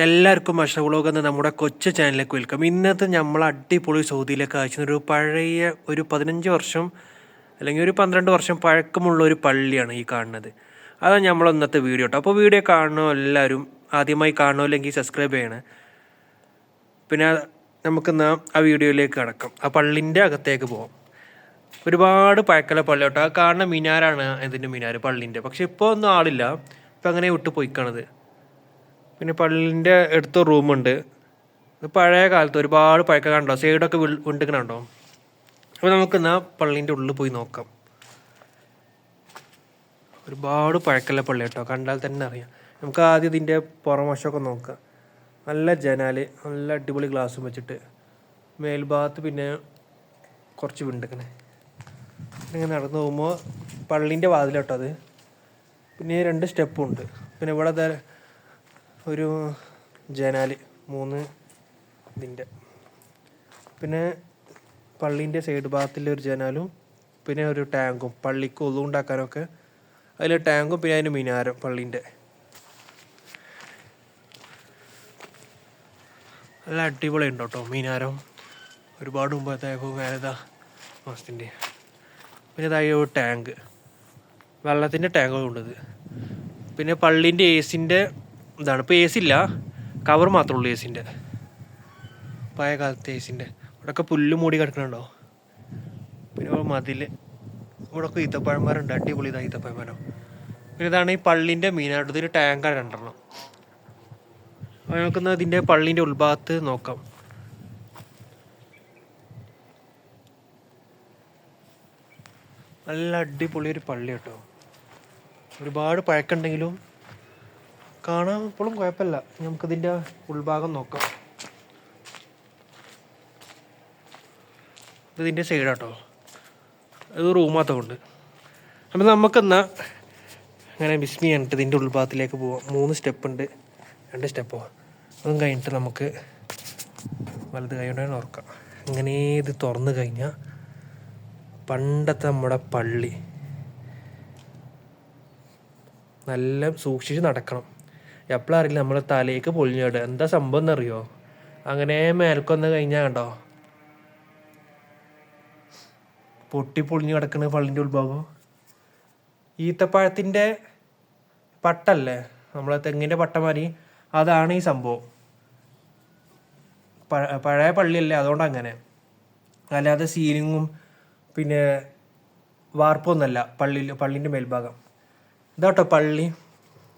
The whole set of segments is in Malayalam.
എല്ലാവർക്കും അഷ്റഫ് വ്ളോഗ് എന്ന നമ്മുടെ കൊച്ചു ചാനലിലേക്ക് വെൽക്കം. ഇന്നത്തെ നമ്മൾ അടിപൊളി സൗദിയിലേക്ക് അയച്ച ഒരു പഴയ ഒരു 15 വർഷം അല്ലെങ്കിൽ ഒരു 12 വർഷം പഴക്കമുള്ള ഒരു പള്ളിയാണ് ഈ കാണുന്നത്. അതാണ് നമ്മൾ ഇന്നത്തെ വീഡിയോ കേട്ടോ. അപ്പോൾ വീഡിയോ കാണണോ എല്ലാവരും ആദ്യമായി കാണണോ അല്ലെങ്കിൽ സബ്സ്ക്രൈബ് ചെയ്യണേ. പിന്നെ നമുക്കിന്ന് ആ വീഡിയോയിലേക്ക് കടക്കാം. ആ പള്ളിൻ്റെ അകത്തേക്ക് പോകാം. ഒരുപാട് പഴക്കമുള്ള പള്ളി കേട്ടോ. ആ കാണുന്ന മിനാരാണ് ഇതിൻ്റെ മിനാർ പള്ളിൻ്റെ. പക്ഷെ ഇപ്പോൾ ഒന്നും ആളില്ല, ഇപ്പം അങ്ങനെ വിട്ട് പോയിക്കാണത്. പിന്നെ പള്ളിൻ്റെ അടുത്ത റൂമുണ്ട്. പഴയ കാലത്ത് ഒരുപാട് പഴക്കം കണ്ടോ, സൈഡൊക്കെ വിണ്ടിക്കണുണ്ടോ. അപ്പോൾ നമുക്കിന്ന് പള്ളീൻ്റെ ഉള്ളിൽ പോയി നോക്കാം. ഒരുപാട് പഴക്കമുള്ള പള്ളി കേട്ടോ, കണ്ടാൽ തന്നെ അറിയാം. നമുക്ക് ആദ്യം ഇതിൻ്റെ പുറം വശമൊക്കെ നോക്കാം. നല്ല ജനാല്, നല്ല അടിപൊളി ഗ്ലാസ്സും വെച്ചിട്ട്, മേൽഭാഗത്ത് പിന്നെ കുറച്ച് വിണ്ടിക്കണേ. ഇങ്ങനെ നടന്നു പോകുമ്പോൾ പള്ളീൻ്റെ വാതിൽ കേട്ടോ അത്. പിന്നെ 2 സ്റ്റെപ്പും ഉണ്ട്. പിന്നെ ഇവിടെ ഒരു ജനാല് 3 ഇതിൻ്റെ. പിന്നെ പള്ളീൻ്റെ സൈഡ് ഭാഗത്തിലൊരു ജനാലും പിന്നെ ഒരു ടാങ്കും, പള്ളിക്ക് ഒതു ഉണ്ടാക്കാനൊക്കെ അതിൽ ടാങ്കും പിന്നെ അതിന് മിനാരം പള്ളീൻ്റെ. നല്ല അടിപൊളി ഉണ്ട് കേട്ടോ മിനാരം. ഒരുപാട് മുമ്പത്തേക്കും വേറെതാ മാസത്തിൻ്റെ. പിന്നെ ഇതായി ഒരു ടാങ്ക്, വെള്ളത്തിൻ്റെ ടാങ്കുണ്ടത്. പിന്നെ പള്ളീൻ്റെ എസിൻ്റെ ഇതാണ്. ഇപ്പോൾ എ സി ഇല്ല, കവർ മാത്രമേ ഉള്ളൂ എസിൻ്റെ, പഴയ കാലത്തെ എസിൻ്റെ. ഇവിടെയൊക്കെ പുല്ല് മൂടി കിടക്കണുണ്ടോ. പിന്നെ മതിൽ, ഇവിടെയൊക്കെ ഈത്തപ്പഴന്മാരുണ്ട്, അടിപൊളി ഇതാ ഈത്തപ്പഴന്മാരോ. പിന്നെ ഇതാണ് ഈ പള്ളീൻ്റെ മീനായിട്ട്. ഇതിന് ടാങ്കാണ് 2 അപ്പോൾ നമുക്കൊന്ന് ഇതിൻ്റെ പള്ളീൻ്റെ ഉൾഭാഗത്ത് നോക്കാം. നല്ല അടിപൊളി ഒരു പള്ളി കേട്ടോ. ഒരുപാട് പഴക്കമുണ്ടെങ്കിലും കാണാൻ ഇപ്പോഴും കുഴപ്പമില്ല. നമുക്കിതിൻ്റെ ഉൾഭാഗം നോക്കാം. ഇതിൻ്റെ സൈഡാട്ടോ, അത് റൂമാത്തമുണ്ട്. അപ്പോൾ നമുക്കെന്നാൽ അങ്ങനെ ബിസ്മി കണ്ടിട്ട് ഇതിൻ്റെ ഉൾഭാഗത്തിലേക്ക് പോവാം. 3 സ്റ്റെപ്പ് ഉണ്ട്, 2 സ്റ്റെപ്പോ. അതും കഴിഞ്ഞിട്ട് നമുക്ക് വലത് കൈ കൊണ്ടാണ് തുറക്കാം. അങ്ങനെ ഇത് തുറന്നു കഴിഞ്ഞാൽ പണ്ടത്തെ നമ്മുടെ പള്ളി. നല്ല സൂക്ഷിച്ച് നടക്കണം. എപ്പോഴും അറിയില്ല നമ്മളെ തലയ്ക്ക് പൊളിഞ്ഞാട് എന്താ സംഭവം എന്നറിയോ. അങ്ങനെ മേൽക്കൊന്ന് കഴിഞ്ഞാൽ കണ്ടോ പൊട്ടിപ്പൊളിഞ്ഞ് കിടക്കുന്ന പള്ളിൻ്റെ ഉൾഭാഗം. ഈത്തപ്പഴത്തിൻ്റെ പട്ടല്ലേ, നമ്മളെ തെങ്ങിൻ്റെ പട്ടമാരി, അതാണ് ഈ സംഭവം. പഴയ പള്ളിയല്ലേ, അതുകൊണ്ടങ്ങനെ. അല്ലാതെ സീലിങ്ങും പിന്നെ വാർപ്പൊന്നുമല്ല പള്ളീൻ്റെ മേൽഭാഗം. ഇതാട്ടോ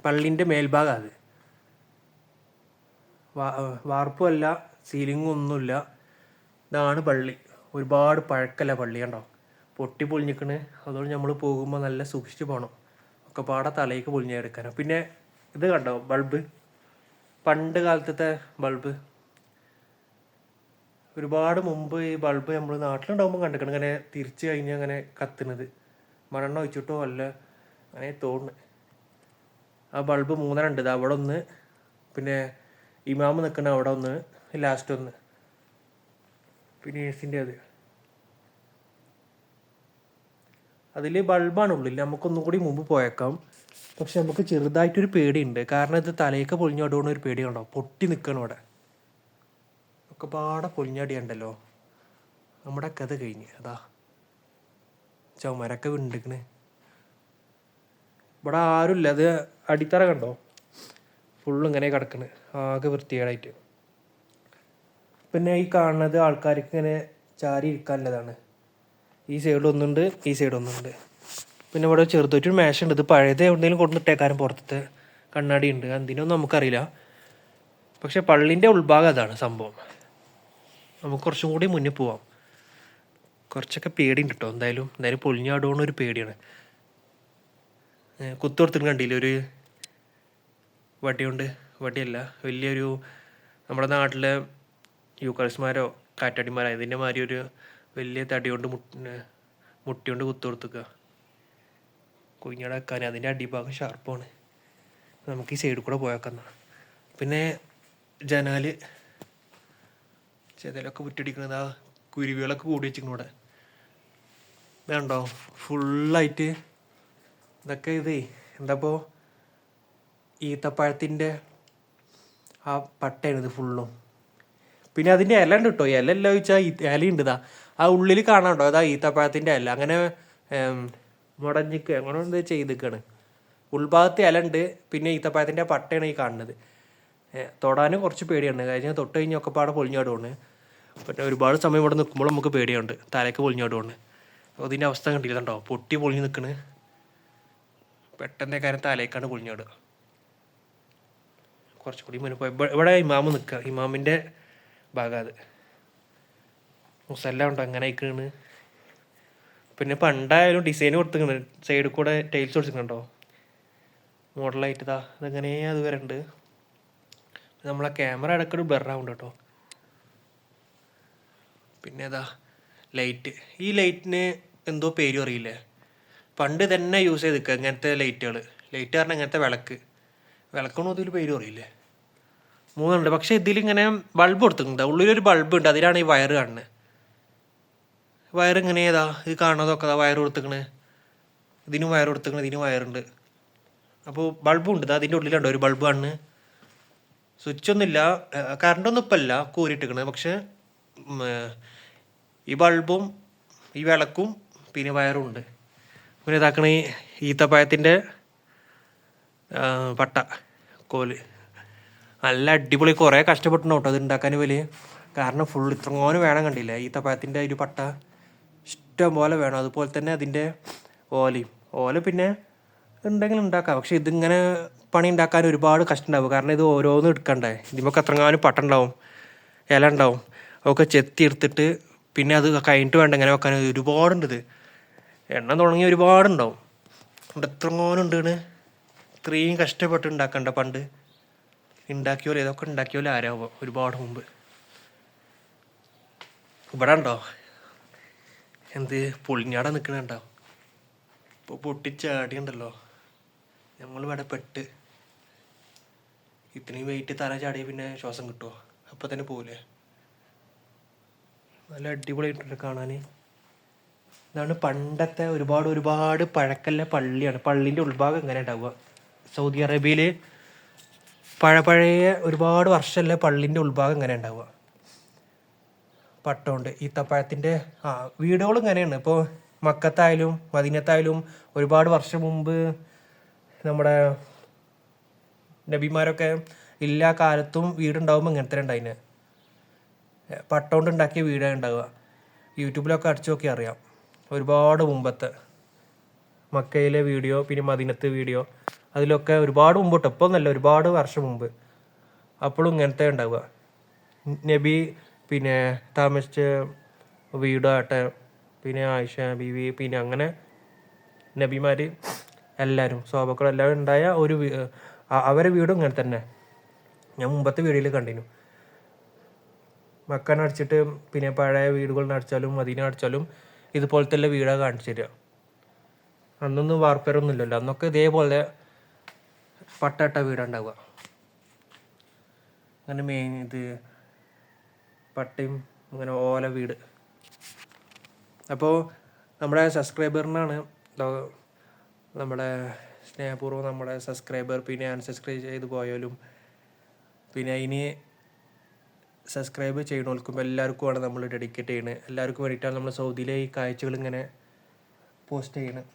പള്ളീൻ്റെ മേൽഭാഗം. അത് വാർപ്പുമല്ല, സീലിങ്ങും ഒന്നുമില്ല. ഇതാണ് പള്ളി. ഒരുപാട് പഴക്കല്ല പള്ളി കണ്ടോ, പൊട്ടി പൊളിഞ്ഞിക്കണ്. അതുകൊണ്ട് നമ്മൾ പോകുമ്പോൾ നല്ല സൂക്ഷിച്ച് പോകണം. ഒക്കെ പാടെ തലയ്ക്ക് പൊളിഞ്ഞെടുക്കാനോ. പിന്നെ ഇത് കണ്ടോ ബൾബ്, പണ്ട് കാലത്തെ ബൾബ്. ഒരുപാട് മുമ്പ് ഈ ബൾബ് നമ്മൾ നാട്ടിലുണ്ടാകുമ്പോൾ കണ്ടിക്കണം, ഇങ്ങനെ തിരിച്ച് കഴിഞ്ഞ് അങ്ങനെ കത്തുന്നത്. മണ്ണെണ്ണ ഒഴിച്ചിട്ടോ അല്ല അങ്ങനെ തോന്നുന്നു. ആ ബൾബ് 3 ഉണ്ട്. ഇത് അവിടെ ഒന്ന്, പിന്നെ ഇമാമ് നിൽക്കുന്ന അവിടെ ഒന്ന്, ലാസ്റ്റ് ഒന്ന്, പിന്നെ എസിൻ്റെ അതിൽ ബൾബാണ് ഉള്ളിൽ. നമുക്കൊന്നും കൂടി മുമ്പ് പോയേക്കാം. പക്ഷെ നമുക്ക് ചെറുതായിട്ടൊരു പേടിയുണ്ട്. കാരണം ഇത് തലയൊക്കെ പൊളിഞ്ഞാടുകൊണ്ട് ഒരു പേടി കണ്ടോ, പൊട്ടി നിൽക്കണം അവിടെ. ഒക്കെ പാടെ പൊളിഞ്ഞാടിയുണ്ടല്ലോ. നമ്മുടെ കഥ കഴിഞ്ഞ്. അതാ ചുമരൊക്കെ വിണ്ടിക്കണ്. ഇവിടെ ആരുമില്ല. അത് അടിത്തറ കണ്ടോ, ഫുള്ള് ഇങ്ങനെ കിടക്കണ്, ആകെ വൃത്തികേടായിട്ട്. പിന്നെ ഈ കാണുന്നത് ആൾക്കാർക്ക് ഇങ്ങനെ ചാരി ഇരിക്കാനുള്ളതാണ്. ഈ സൈഡ് ഒന്നുണ്ട്, ഈ സൈഡ് ഒന്നുണ്ട്. പിന്നെ ഇവിടെ ചെറുതായിട്ടൊരു മേശയുണ്ട്. ഇത് പഴയത് എവിടെയെങ്കിലും കൊണ്ടിട്ടേക്കാരും. പുറത്തത്തെ കണ്ണാടി ഉണ്ട്, എന്തിനൊന്നും നമുക്കറിയില്ല. പക്ഷെ പള്ളീൻ്റെ ഉൾഭാഗം അതാണ് സംഭവം. നമുക്ക് കുറച്ചും കൂടി മുന്നിൽ പോവാം. കുറച്ചൊക്കെ പേടിയുണ്ട് കേട്ടോ. എന്തായാലും പൊളിഞ്ഞാടുകൊണ്ട് ഒരു പേടിയാണ്. കുത്തുകൊടുത്തിട്ട് കണ്ടില്ല, ഒരു വടിയുണ്ട്. വടിയല്ല, വലിയൊരു നമ്മുടെ നാട്ടിലെ യൂക്കറിസ്മാരോ കാറ്റാടിമാരോ ഇതിൻ്റെ മാതിരി ഒരു വലിയ തടി കൊണ്ട് മുട്ടി കൊണ്ട് കുത്തുകൊടുത്തുക കുഞ്ഞടക്കാൻ. അതിൻ്റെ അടിഭാഗം ഷാർപ്പാണ്. നമുക്ക് ഈ സൈഡിൽ കൂടെ പോയേക്കുന്ന. പിന്നെ ജനാല് ചെതലൊക്കെ മുറ്റടിക്കുന്നത്, ആ കുരുവികളൊക്കെ കൂടി വെച്ചിരിക്കുന്നു ഇവിടെ. ഇതുണ്ടോ ഫുള്ളായിട്ട്. ഇതൊക്കെ എന്താപ്പോൾ ഈത്തപ്പഴത്തിൻ്റെ ആ പട്ടയാണ് ഇത് ഫുള്ളും. പിന്നെ അതിൻ്റെ ഇല ഉണ്ട് കേട്ടോ. ഇല എല്ലാം ചോദിച്ചാൽ ഇലയുണ്ട്. ഇതാ ആ ഉള്ളിൽ കാണാണ്ടോ, അതാ ഈത്തപ്പഴത്തിൻ്റെ ഇല അങ്ങനെ മുടഞ്ഞിക്ക് അങ്ങനെ എന്ത് ചെയ്തിക്കാണ്. ഉൾഭാഗത്ത് ഇല ഉണ്ട്, പിന്നെ ഈത്തപ്പഴത്തിൻ്റെ പട്ടയാണ് ഈ കാണുന്നത്. തൊടാനും കുറച്ച് പേടിയുണ്ട്, കഴിഞ്ഞാൽ തൊട്ട് കഴിഞ്ഞൊക്കെ പാടെ പൊളിഞ്ഞാടുകൊണ്ട്. പിന്നെ ഒരുപാട് സമയം ഇവിടെ നിൽക്കുമ്പോൾ നമുക്ക് പേടിയുണ്ട്, തലയ്ക്ക് പൊളിഞ്ഞാടുകൊണ്ട്. അപ്പോൾ ഇതിൻ്റെ അവസ്ഥ കണ്ടില്ല കണ്ടോ, പൊട്ടി പൊളിഞ്ഞ് നിൽക്കണ്. പെട്ടെന്ന് കാര്യം തലയ്ക്കാണ് പൊളിഞ്ഞാടുക. കുറച്ചുകൂടി മുന്നിൽ പോയി ഇവിടെ ഇമാമ് നിൽക്കുക, ഇമാമിൻ്റെ ഭാഗം അത്. മുസല്ല ഉണ്ടോ അങ്ങനെ അയക്കണ്. പിന്നെ പണ്ടായാലും ഡിസൈൻ കൊടുത്തിട്ടുണ്ട്, സൈഡിൽ കൂടെ ടൈൽസ് കൊടുത്തിട്ടുണ്ടോ മോഡലായിട്ട്. ഇതാ ഇതെങ്ങനെ അത് വരണ്ട്. നമ്മളെ ക്യാമറ ഇടയ്ക്കൊരു ബ്ലറാവുണ്ട് കേട്ടോ. പിന്നെ ഇതാ ലൈറ്റ്, ഈ ലൈറ്റിന് എന്തോ പേരും അറിയില്ലേ, പണ്ട് തന്നെ യൂസ് ചെയ്ത് നിൽക്കുക ഇങ്ങനത്തെ ലൈറ്റുകൾ. ലൈറ്റ് പറഞ്ഞാൽ ഇങ്ങനത്തെ വിളക്കണോ ഇതിൽ പേരും അറിയില്ലേ. 3 ഉണ്ട്, പക്ഷേ ഇതിലിങ്ങനെ ബൾബ് കൊടുത്തിട്ടുണ്ട്. ഉള്ളിലൊരു ബൾബ് ഉണ്ട്, അതിലാണ് ഈ വയറ് കാണുന്നത്. വയറിങ്ങനെ ഏതാ ഇത് കാണുന്നതൊക്കെ അതാ വയറ് കൊടുത്തിക്കണ്. ഇതിനും വയറ് കൊടുത്തിക്കണ്, ഇതിനും വയറുണ്ട്. അപ്പോൾ ബൾബും ഉണ്ട്, അതിൻ്റെ ഉള്ളിലുണ്ടോ ഒരു ബൾബ് കാണുന്നത്. സ്വിച്ചൊന്നുമില്ല, കറണ്ടൊന്നും ഇപ്പം അല്ല കൂരിട്ടിക്കണത്. പക്ഷെ ഈ ബൾബും ഈ വിളക്കും പിന്നെ വയറും ഉണ്ട്. പിന്നെ ഇതാക്കണ ഈ ഈത്തപ്പഴത്തിൻ്റെ പട്ട കോല് നല്ല അടിപൊളി. കുറേ കഷ്ടപ്പെട്ടുണ്ടോ കേട്ടോ അത് ഉണ്ടാക്കാൻ വലിയ. കാരണം ഫുൾ ഇത്രങ്ങോനും വേണം കണ്ടില്ല. ഈത്തപ്പഴത്തിൻ്റെ ഒരു പട്ട ഇഷ്ടം പോലെ വേണം. അതുപോലെ തന്നെ അതിൻ്റെ ഓല പിന്നെ ഉണ്ടെങ്കിൽ ഉണ്ടാക്കാം. പക്ഷെ ഇതിങ്ങനെ പണി ഉണ്ടാക്കാൻ ഒരുപാട് കഷ്ടം ഉണ്ടാവും. കാരണം ഇത് ഓരോന്നും എടുക്കണ്ടേ. ഇതിമൊക്കെ എത്രങ്ങാനും പട്ട ഉണ്ടാവും, ഇല ഉണ്ടാവും. അതൊക്കെ ചെത്തി എടുത്തിട്ട് പിന്നെ അത് കഴിഞ്ഞിട്ട് വേണ്ട ഇങ്ങനെ വെക്കാൻ. ഒരുപാടുണ്ട് ഇത്, എണ്ണം തുടങ്ങി ഒരുപാടുണ്ടാവും. ഇവിടെ എത്രങ്ങാനും ഉണ്ട്. ഇത്രയും കഷ്ടപ്പെട്ട് ഉണ്ടാക്കണ്ട. പണ്ട് ഉണ്ടാക്കിയോലെ ഇതൊക്കെ ഉണ്ടാക്കിയോലെ ആരാവും ഒരുപാട് മുമ്പ്. ഇവിടെ ഉണ്ടോ എന്ത് പൊളിഞ്ഞാട നിൽക്കണുണ്ടോ. ഇപ്പോൾ പൊട്ടിച്ചാടിയുണ്ടല്ലോ. നമ്മളിവിടെ പെട്ട് ഇത്രയും വെയിറ്റ് തല ചാടിയ പിന്നെ ശ്വാസം കിട്ടുമോ, അപ്പം തന്നെ പോവില്ലേ. നല്ല അടിപൊളിയായിട്ടുണ്ട് കാണാൻ. ഇതാണ് പണ്ടത്തെ ഒരുപാട് പഴക്കല്ല പള്ളിയാണ്. പള്ളീൻ്റെ ഉൾഭാഗം എങ്ങനെ ഉണ്ടാവുക. സൗദി അറേബ്യയിൽ പഴയ ഒരുപാട് വർഷമല്ല പള്ളീൻ്റെ ഉൾഭാഗം എങ്ങനെ ഉണ്ടാവുക. പട്ടമുണ്ട് ഈത്തപ്പഴത്തിൻ്റെ. വീടുകളും ഇങ്ങനെയാണ്. ഇപ്പോൾ മക്കത്തായാലും മദീനത്തായാലും ഒരുപാട് വർഷം മുമ്പ് നമ്മുടെ നബിമാരൊക്കെ എല്ലാ കാലത്തും വീടുണ്ടാകുമ്പോൾ ഇങ്ങനത്തെ ഉണ്ടായിന്. പട്ട കൊണ്ട് ഉണ്ടാക്കിയ വീടാണ് ഉണ്ടാവുക. യൂട്യൂബിലൊക്കെ അടിച്ചു നോക്കി അറിയാം. ഒരുപാട് മുമ്പത്തെ മക്കയിലെ വീഡിയോ, പിന്നെ മദീനത്തെ വീഡിയോ, അതിലൊക്കെ ഒരുപാട് മുമ്പോട്ട്. ഇപ്പോൾ ഒന്നല്ല, ഒരുപാട് വർഷം മുമ്പ്. അപ്പോഴും ഇങ്ങനത്തെ ഉണ്ടാവുക. നബി പിന്നെ താമസിച്ച വീടാട്ടെ, പിന്നെ ആയിഷ ബീവി, പിന്നെ അങ്ങനെ നബിമാർ എല്ലാവരും സ്വഹാബക്കളും എല്ലാവരും ഉണ്ടായ ഒരു അവരെ വീടും ഇങ്ങനെ തന്നെ. ഞാൻ മുമ്പത്തെ വീഡിയോയിൽ കണ്ടിരുന്നു. മക്കാനെ അടിച്ചിട്ട് പിന്നെ പഴയ വീടുകളിൽ അടിച്ചാലും മദീന അടിച്ചാലും ഇതുപോലത്തെ എല്ലാ വീടാണ് കാണിച്ചു തരിക. അന്നൊന്നും വാർപ്പേരൊന്നും ഇല്ലല്ലോ. അന്നൊക്കെ ഇതേപോലെ പട്ട വീടുണ്ടാവുക. അങ്ങനെ ഇത് പട്ടയും അങ്ങനെ ഓല വീട്. അപ്പോൾ നമ്മുടെ സബ്സ്ക്രൈബറിനാണ് നമ്മുടെ സ്നേഹപൂർവ്വം നമ്മുടെ സബ്സ്ക്രൈബർ, പിന്നെ അൺസബ്സ്ക്രൈബ് ചെയ്ത് പോയാലും പിന്നെ ഇനി സബ്സ്ക്രൈബ് ചെയ്യണവർക്കും എല്ലാവർക്കുമാണ് നമ്മൾ ഡെഡിക്കേറ്റ് ചെയ്യുന്നത്. എല്ലാവർക്കും വേണ്ടിയിട്ടാണ് നമ്മൾ സൗദിയിലെ ഈ കാഴ്ചകൾ ഇങ്ങനെ പോസ്റ്റ് ചെയ്യണത്.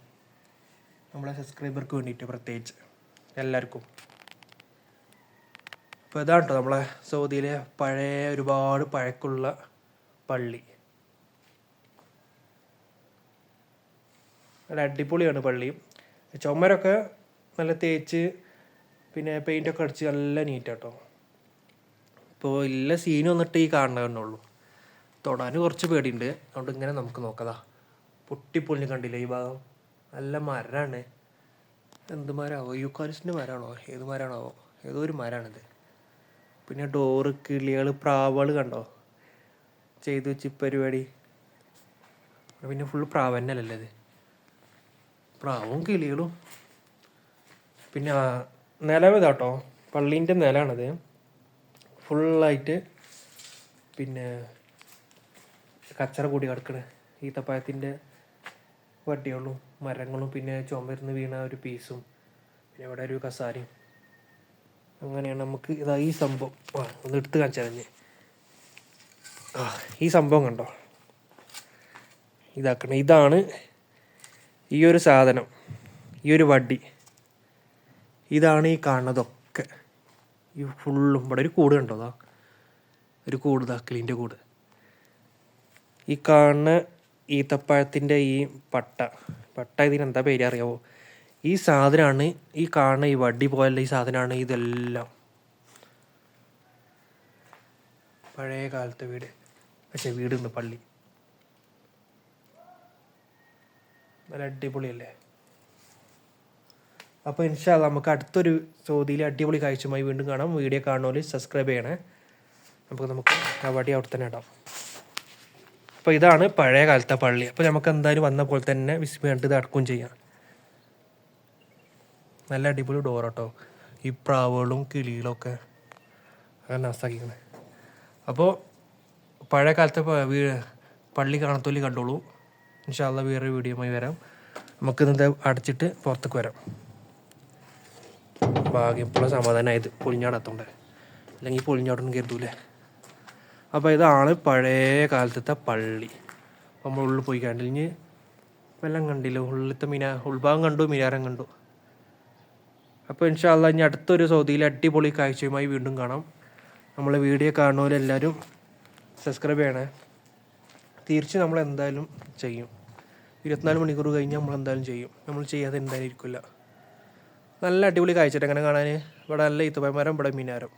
നമ്മളെ സബ്സ്ക്രൈബർക്ക് വേണ്ടിയിട്ട് പ്രത്യേകിച്ച് എല്ലാവർക്കും. അപ്പോൾ ഇതാണ് കേട്ടോ നമ്മളെ സൗദിയിലെ ഒരുപാട് പഴക്കമുള്ള പള്ളി. നല്ല അടിപൊളിയാണ് പള്ളി. ചുമരൊക്കെ നല്ല തേച്ച് പിന്നെ പെയിൻ്റൊക്കെ അടിച്ച് നല്ല നീറ്റാട്ടോ. ഇപ്പോൾ എല്ലാ സീനും വന്നിട്ട് ഈ കാണണമെന്നുള്ളൂ. തൊടാൻ കുറച്ച് പേടിയുണ്ട്. അതുകൊണ്ട് ഇങ്ങനെ നമുക്ക് നോക്കതാ. പൊട്ടിപ്പൊളിഞ്ഞ് കണ്ടില്ല ഈ ഭാഗം. നല്ല മരമാണ്. എന്ത് മരമാവോ, യൂക്കാലിസിൻ്റെ മരമാണോ ഏത് മരമാണോ, ഏതോ ഒരു മരമാണിത്. പിന്നെ ഡോറ്, കിളികൾ, പ്രാവുകൾ കണ്ടോ ചെയ്തു വെച്ച് പരിപാടി. പിന്നെ ഫുള്ള് പ്രാവ് തന്നെയല്ലേ ഇത്, പ്രാവും കിളികളും. പിന്നെ നിലം ഇതാട്ടോ, പള്ളീൻ്റെ നിലമാണിത് ഫുള്ളായിട്ട്. പിന്നെ കച്ചറ കൂടി കിടക്കണ ഈത്തപ്പഴത്തിൻ്റെ വടികളും മരങ്ങളും പിന്നെ ചുമരുന്ന് വീണ ഒരു പീസും പിന്നെ ഇവിടെ ഒരു കസാരയും. അങ്ങനെയാണ് നമുക്ക് ഇതാ ഈ സംഭവം ഒന്ന് എടുത്ത് കാണിച്ചറിഞ്ഞ് ഈ സംഭവം കണ്ടോ, ഇതാക്കണം. ഇതാണ് ഈ ഒരു സാധനം, ഈ ഒരു വടി, ഇതാണ് ഈ കാണുന്നതൊക്കെ. ഈ ഫുള്ളും ഇവിടെ ഒരു കൂട് കണ്ടോ, അതാ ഒരു കൂട്, കിളിൻ്റെ കൂട്. ഈ കാണുന്ന ഈത്തപ്പഴത്തിൻ്റെ ഈ പട്ട ഇതിനെന്താ പേര് അറിയാമോ? ഈ സാധനമാണ് ഈ കാണുന്ന ഈ വടി പോലുള്ള ഈ സാധനമാണ് ഇതെല്ലാം. പഴയ കാലത്തെ വീട്, പക്ഷേ വീടുണ്ട്, പള്ളി. നല്ല അടിപൊളിയല്ലേ? അപ്പോൾ ഇൻഷാ അല്ലാഹ് നമുക്ക് അടുത്തൊരു സൗദിയിലെ അടിപൊളി കാഴ്ചയുമായി വീണ്ടും കാണാം. വീഡിയോ കാണുന്നവർ സബ്സ്ക്രൈബ് ചെയ്യണേ. നമുക്ക് ആ വടി അവിടെ തന്നെ ഇടാം. അപ്പോൾ ഇതാണ് പഴയ കാലത്തെ പള്ളി. അപ്പോൾ നമുക്ക് എന്തായാലും വന്ന പോലെ തന്നെ വിസ്മയണ്ട് ഇത് അടക്കുകയും ചെയ്യാം. നല്ല അടിപൊളി ഡോർ കേട്ടോ. ഈ പ്രാവുകളും കിളികളൊക്കെ അങ്ങനെ നസാക്കിക്കണേ. അപ്പോൾ പഴയ കാലത്തെ പള്ളി കാണാത്തോലി കണ്ടോളൂ. ഇൻഷാ അല്ലാഹ് വേറൊരു വീഡിയോയുമായി വരാം. നമുക്കിത് അടച്ചിട്ട് പുറത്തേക്ക് വരാം. ഭാഗ്യം ഇപ്പോഴും സമാധാനമായത്, പൊളിഞ്ഞാടത്തോണ്ട്, അല്ലെങ്കിൽ പൊളിഞ്ഞാടൊന്നും കരുതൂലേ. അപ്പോൾ ഇതാണ് പഴയ കാലത്തെ പള്ളി. നമ്മൾ ഉള്ളിൽ പോയി കണ്ടില്ലെങ്കിൽ എല്ലാം കണ്ടില്ല, ഉള്ളിലത്തെ ഉൾഭാഗം കണ്ടു, മിനാരം കണ്ടു. അപ്പോൾ ഇൻഷാ അല്ലാഹ് ഇനി അടുത്തൊരു സൗദിയിലെ അടിപൊളി കാഴ്ചയുമായി വീണ്ടും കാണാം. നമ്മളെ വീഡിയോ കാണുന്നവരെല്ലാവരും സബ്സ്ക്രൈബ് ചെയ്യണേ. തീർച്ചയായും നമ്മളെന്തായാലും ചെയ്യും. 24 മണിക്കൂർ കഴിഞ്ഞ് നമ്മളെന്തായാലും ചെയ്യും. നമ്മൾ ചെയ്യാതെ എന്തായാലും ഇരിക്കില്ല. നല്ല അടിപൊളി കാഴ്ച അങ്ങനെ കാണാൻ. ഇവിടെ നല്ല ഈത്തപ്പഴം മരം, ഇവിടെ മിനാരം.